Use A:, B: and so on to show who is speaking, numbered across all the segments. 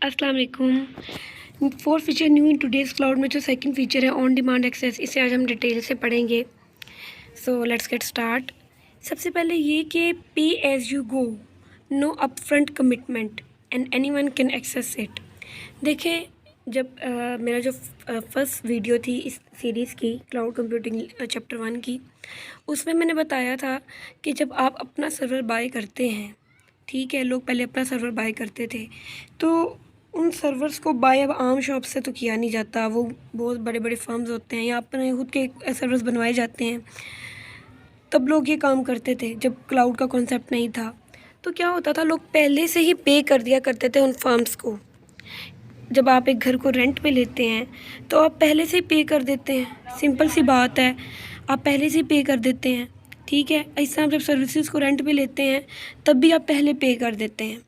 A: अस्सलाम वालेकुम। Fourth feature new in today's cloud में जो सेकंड फीचर है ऑन डिमांड एक्सेस, इसे आज हम डिटेल से पढ़ेंगे। So let's get start. सबसे पहले ये कि pay as you go, no upfront commitment and anyone can access it. देखें, जब मेरा जो फर्स्ट वीडियो थी इस सीरीज़ की क्लाउड कंप्यूटिंग चैप्टर 1 की, उसमें मैंने बताया था कि जब आप अपना सर्वर बाय करते हैं, ठीक है, लोग पहले अपना सर्वर बाय करते थे, तो उन सर्वर्स को बाय अब आम शॉप से तो किया नहीं जाता। वो बहुत बड़े बड़े फर्म्स होते हैं या अपने खुद के सर्वर्स बनवाए जाते हैं। तब लोग ये काम करते थे जब क्लाउड का कॉन्सेप्ट नहीं था। तो क्या होता था, लोग पहले से ही पे कर दिया करते थे उन फर्म्स को। जब आप एक घर को रेंट पे लेते हैं तो आप पहले से ही पे कर देते हैं, सिंपल सी बात है, आप पहले से ही पे कर देते हैं, ठीक है। ऐसा आप जब सर्विसेज को रेंट पे लेते हैं तब भी आप पहले पे कर देते हैं।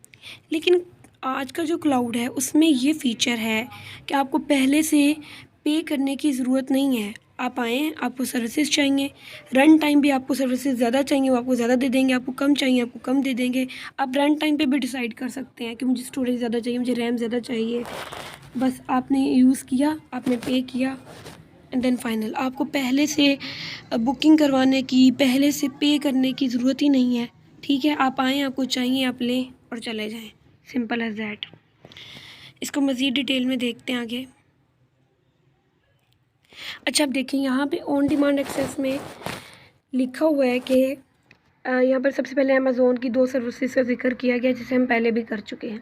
A: लेकिन आज का जो क्लाउड है उसमें ये फ़ीचर है कि आपको पहले से पे करने की ज़रूरत नहीं है। आप आएँ, आपको सर्विसेज चाहिए, रन टाइम भी आपको सर्विसेज ज़्यादा चाहिए, वो आपको ज़्यादा दे देंगे, आपको कम चाहिए, आपको कम दे देंगे। आप रन टाइम पे भी डिसाइड कर सकते हैं कि मुझे स्टोरेज ज़्यादा चाहिए, मुझे रैम ज़्यादा चाहिए। बस आपने यूज़ किया, आपने पे किया एंड देन फाइनल। आपको पहले से बुकिंग करवाने की, पहले से पे करने की ज़रूरत ही नहीं है, ठीक है। आप आएँ, आपको चाहिए, आप लें और चले जाएँ, सिंपल एज़ दैट। इसको मज़ीद डिटेल में देखते हैं आगे। अच्छा, अब देखिए यहाँ पे ऑन डिमांड एक्सेस में लिखा हुआ है कि यहाँ पर सबसे पहले अमेज़ोन की 2 सर्विसेज का जिक्र किया गया जिसे हम पहले भी कर चुके हैं।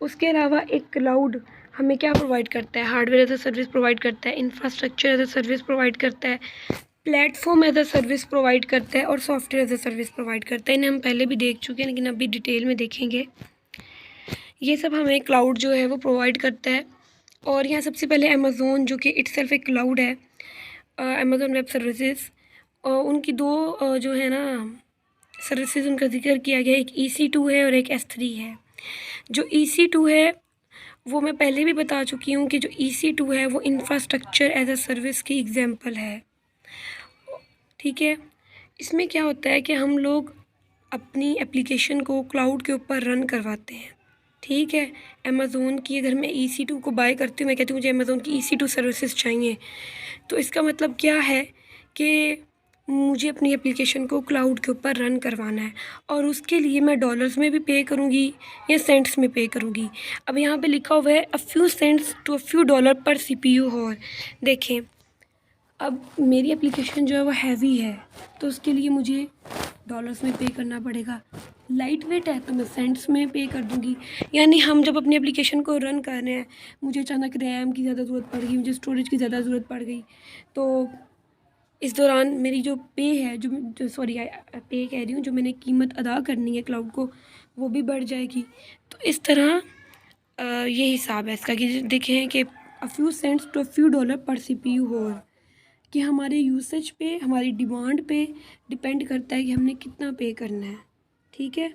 A: उसके अलावा एक क्लाउड हमें क्या प्रोवाइड करता है, hardware as a service provide करता है, infrastructure as a service provide करता है, platform as a service provide करता है और software as a service provide करता है। इन्हें हम पहले भी देख चुके हैं लेकिन अभी डिटेल में देखेंगे। ये सब हमें क्लाउड जो है वो प्रोवाइड करता है। और यहाँ सबसे पहले अमेज़ोन, जो कि इटसेल्फ एक क्लाउड है, अमेज़ोन वेब सर्विसेज, और उनकी 2 जो है ना सर्विसेज, उनका जिक्र किया गया है। एक EC2 है और एक S3 है। जो EC2 है वो मैं पहले भी बता चुकी हूँ कि जो EC2 है वो इंफ्रास्ट्रक्चर एज अ सर्विस की एग्जांपल है, ठीक है। इसमें क्या होता है कि हम लोग अपनी एप्लीकेशन को क्लाउड के ऊपर रन करवाते हैं, ठीक है। अमेज़ोन की अगर मैं EC2 को बाय करती हूँ, मैं कहती हूँ मुझे अमेज़ोन की EC2 सर्विसेज चाहिए, तो इसका मतलब क्या है कि मुझे अपनी एप्लीकेशन को क्लाउड के ऊपर रन करवाना है और उसके लिए मैं डॉलर्स में भी पे करूँगी या सेंट्स में पे करूँगी। अब यहाँ पे लिखा हुआ है a few cents to a few dollar per CPU hour. देखें, अब मेरी एप्लीकेशन जो है वो हैवी है तो उसके लिए मुझे डॉलर्स में पे करना पड़ेगा। लाइट वेट है तो मैं सेंट्स में पे कर दूँगी। यानी हम जब अपनी एप्लीकेशन को रन कर रहे हैं, मुझे अचानक रैम की ज़्यादा ज़रूरत पड़ गई, मुझे स्टोरेज की ज़्यादा ज़रूरत पड़ गई, तो इस दौरान मेरी जो पे है, जो सॉरी पे कह रही हूँ, जो मैंने कीमत अदा करनी है क्लाउड को, वो भी बढ़ जाएगी। तो इस तरह ये हिसाब है इसका कि देखें कि a few cents to a few dollar per CPU हो, कि हमारे यूसेज पे, हमारी डिमांड पे डिपेंड करता है कि हमने कितना पे करना है, ठीक है।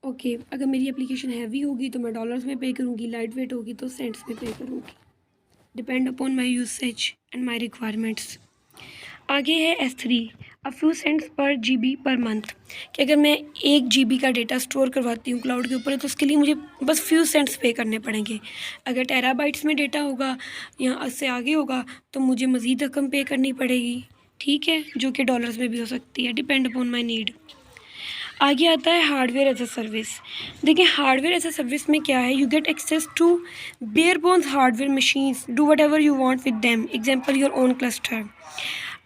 A: ओके, अगर मेरी एप्लीकेशन हैवी होगी तो मैं डॉलर्स में पे करूँगी, लाइट वेट होगी तो सेंट्स में पे करूँगी, depend upon my usage and my requirements. आगे है S3, a few cents per GB per month, कि अगर मैं 1 GB का डेटा स्टोर करवाती हूँ क्लाउड के ऊपर तो उसके लिए मुझे बस फ्यू सेंट्स पे करने पड़ेंगे। अगर टेराबाइट्स में डेटा होगा या उससे आगे होगा तो मुझे मज़ीद रकम पे करनी पड़ेगी, ठीक है, जो कि डॉलर्स में भी हो सकती है, डिपेंड अपॉन माई नीड। आगे आता है हार्डवेयर एज अ सर्विस। देखिए, हार्डवेयर एज अ सर्विस में क्या है, you get access to bare bones hardware machines, do whatever you want with them, example your own cluster.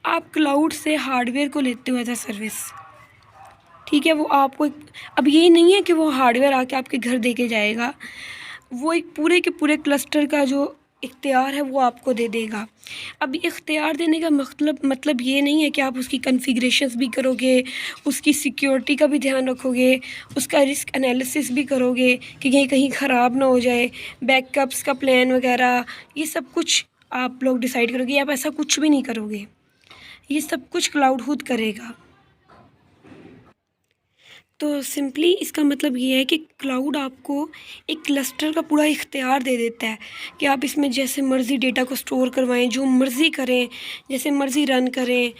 A: आप क्लाउड से hardware को लेते हो एज अ सर्विस, ठीक है। वो आपको अब ये नहीं है कि वो हार्डवेयर आके आपके घर दे के जाएगा, वो एक पूरे के पूरे क्लस्टर का जो इख्तियार है वो आपको दे देगा। अब इख्तियार देने का मतलब ये नहीं है कि आप उसकी कॉन्फ़िगरेशंस भी करोगे, उसकी सिक्योरिटी का भी ध्यान रखोगे, उसका रिस्क एनालिसिस भी करोगे कि कहीं कहीं ख़राब ना हो जाए, बैकअप्स का प्लान वगैरह, ये सब कुछ आप लोग डिसाइड करोगे। आप ऐसा कुछ भी नहीं करोगे, ये सब कुछ क्लाउड खुद करेगा। तो सिंपली इसका मतलब ये है कि क्लाउड आपको एक क्लस्टर का पूरा इख्तियार दे देता है कि आप इसमें जैसे मर्ज़ी डेटा को स्टोर करवाएं, जो मर्ज़ी करें, जैसे मर्ज़ी रन करें,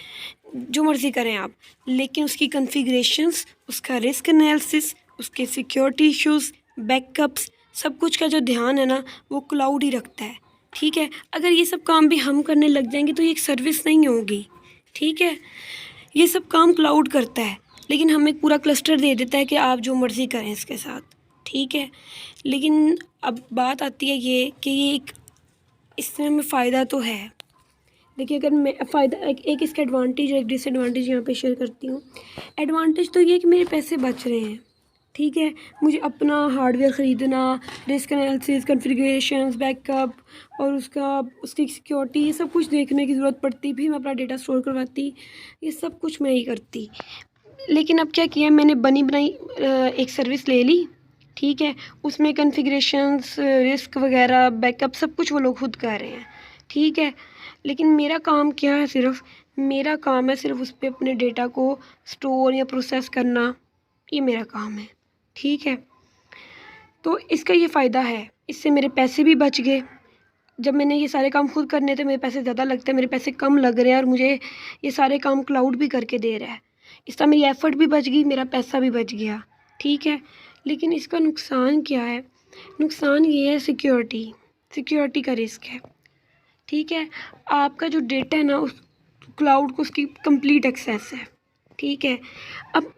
A: जो मर्ज़ी करें आप। लेकिन उसकी कॉन्फ़िगरेशंस, उसका रिस्क एनालिसिस, उसके सिक्योरिटी इश्यूज़, बैकअप्स, सब कुछ का जो ध्यान है ना वो क्लाउड ही रखता है। ठीक है, अगर ये सब काम भी हम करने लग जाएंगे तो ये एक सर्विस नहीं होगी। ठीक है, ये सब काम क्लाउड करता है, लेकिन हमें पूरा क्लस्टर दे देता है कि आप जो मर्ज़ी करें इसके साथ। ठीक है, लेकिन अब बात आती है ये कि ये एक इसमें हमें फ़ायदा तो है। देखिए, अगर मैं फ़ायदा एक इसका एडवांटेज और एक डिसएडवांटेज यहाँ पे शेयर करती हूँ। एडवांटेज तो ये है कि मेरे पैसे बच रहे हैं। ठीक है, मुझे अपना हार्डवेयर ख़रीदना, रिस्क एनालिसिस, कॉन्फ़िगरेशंस, बैकअप और उसकी सिक्योरिटी, ये सब कुछ देखने की ज़रूरत पड़ती, भी मैं अपना डेटा स्टोर करवाती, ये सब कुछ मैं ही करती। लेकिन अब क्या किया, मैंने बनी बनाई एक सर्विस ले ली। ठीक है, उसमें कॉन्फ़िगरेशंस, रिस्क वगैरह, बैकअप सब कुछ वो लोग खुद कर रहे हैं। ठीक है, लेकिन मेरा काम क्या है, मेरा काम है सिर्फ उस पर अपने डेटा को स्टोर या प्रोसेस करना, ये मेरा काम है। ठीक है, तो इसका ये फ़ायदा है, इससे मेरे पैसे भी बच गए। जब मैंने ये सारे काम खुद करने थे मेरे पैसे ज़्यादा लगते हैं, मेरे पैसे कम लग रहे हैं और मुझे ये सारे काम क्लाउड भी करके दे रहा है। इसका मेरी एफ़र्ट भी बच गई, मेरा पैसा भी बच गया। ठीक है, लेकिन इसका नुकसान क्या है? नुकसान ये है सिक्योरिटी का रिस्क है। ठीक है, आपका जो डेटा है ना उस क्लाउड को उसकी कंप्लीट एक्सेस है। ठीक है, अब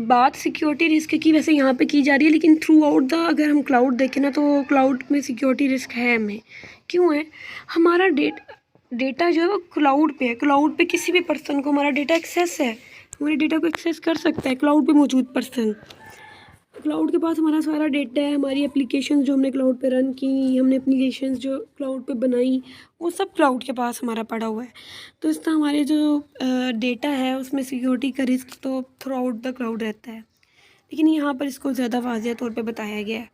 A: बात सिक्योरिटी रिस्क की वैसे यहाँ पे की जा रही है, लेकिन थ्रू आउट द अगर हम क्लाउड देखें ना तो क्लाउड में सिक्योरिटी रिस्क है हमें। क्यों है? हमारा डेटा जो है वो क्लाउड पे किसी भी पर्सन को हमारा डेटा एक्सेस है, हमारे डेटा को एक्सेस कर सकता है क्लाउड पे मौजूद पर्सन। क्लाउड के पास हमारा सारा डेटा है, हमारी एप्लीकेशंस जो हमने क्लाउड पे रन की, हमने एप्लीकेशंस जो क्लाउड पे बनाई, वो सब क्लाउड के पास हमारा पड़ा हुआ है। तो इस तरह हमारे जो डेटा है उसमें सिक्योरिटी का रिस्क तो थ्रू आउट द क्लाउड रहता है, लेकिन यहाँ पर इसको ज़्यादा वाज़ेह तौर पे बताया गया है।